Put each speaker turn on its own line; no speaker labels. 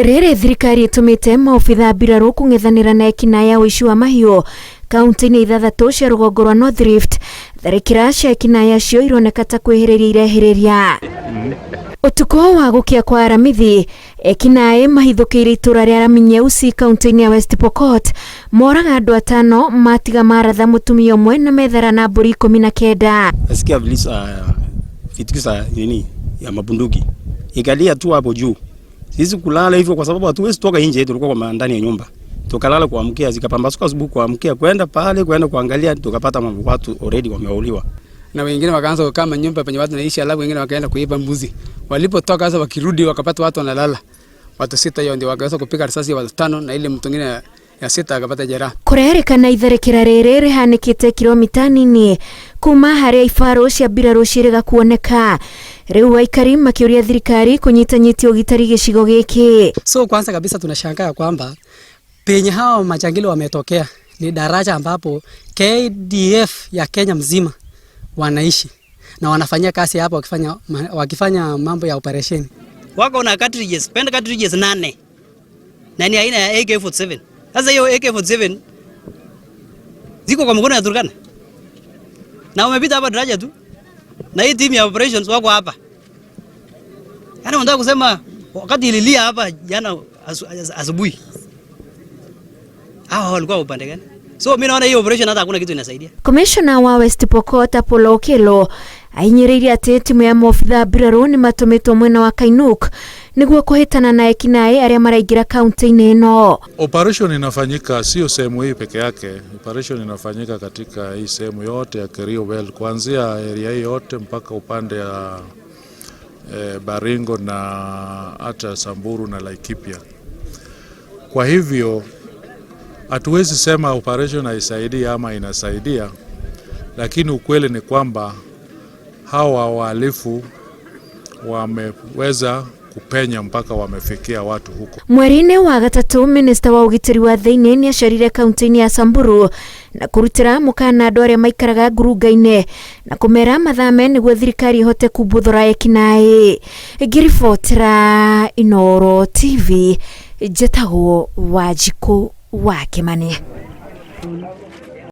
Rere thirikari itumite maobitha mbiraru kung'ethanira na ekina ya uici wa mahiũ kaunti-inĩ ithathatũ cia rũgongo rwa North Rift. Tharĩkĩra cia ekina yacio ironeka ta kwĩhĩrĩria irehĩrĩria. Ũtukũ wa gũkĩa kwa aramithi, ekinaĩ mahithũkĩire itũra rĩa Raminyeusi kaunti-inĩ ya West Pokot moraga andũ 5 matiga maratha mũtumia ũmwe na methara na mbũri 19.
Nasikia vitikisa nini ya mabunduki ikalia tu hapo juu. Sisi kulala hivyo kwa sababu hatuwezi toka nje, tulikuwa kwa ndani ya nyumba. Tukalala kuamkia, zikapambazuka asubuhi kuamkia kwenda pale kwenda kuangalia, tukapata watu already wameuliwa.
Na wengine wakaanza kukama nyumba penye watu naishi, alafu wengine wakaenda kuiba mbuzi. Walipotoka sasa wakirudi wakapata watu wanalala. Watu 6 hiyo ndio wakaweza kupiga risasi watu 5 na ile mtu mwingine ya 6 akapata jeraha. Kurerikana
itharĩkĩra rĩrĩ rĩhanĩkĩte kilomita nini kuma harĩa ibarũ cia mbirarũ cirĩga kuoneka. Rĩu aikari makĩũria thirikari kũnyitanyitia ũgitari gĩcigo gĩkĩ.
So kwanza kabisa tunashangaa kwamba penye hao majangili wametokea ni daraja ambapo KDF ya Kenya mzima wanaishi na wanafanyia kazi hapo wakifanya mambo ya operation.
Wako na cartridges, penda cartridges 8. Na ni aina ya AK47. Sasa hiyo AK47 ziko kwa mkono ya Turkana. Na wamepita hapa daraja tu. Na hii team ya operations wako hapa. Yaani unataka kusema wakati ililia hapa jana asubuhi. Hao walikuwa upande gani? So mimi naona hiyo operation hata hakuna kitu inasaidia.
Commissioner wa West Pokot Apollo Okello ainyiriria ati timu ya maobitha mbirarũ ni matumitwo mwena wa Kainuk niguo kuhitana na ekinaĩ arĩa maraingira kaunti-inĩ ĩno.
Operation inafanyika sio sehemu hii peke yake. Operation inafanyika katika hii sehemu yote ya Kerio Well, kuanzia area hii yote mpaka upande ya Baringo na hata Samburu na Laikipia. Kwa hivyo hatuwezi sema operation haisaidia ama inasaidia, lakini ukweli ni kwamba hawa wahalifu wameweza kupenya mpaka wamefikia watu huko.
Mweri-inĩ wa gatatũ, minista wa ũgitĩri wa thĩinĩ nĩ acerire kaunti-inĩ ya Samburu na kũrutĩra mũkana andũ arĩa maikaraga ngurunga-inĩ na kũmera mathame nĩguo thirikari ihote kumbũthũra ekinaĩ. Ngĩribotera Inooro TV, njĩtagwo Wanjikũ wa Kimani.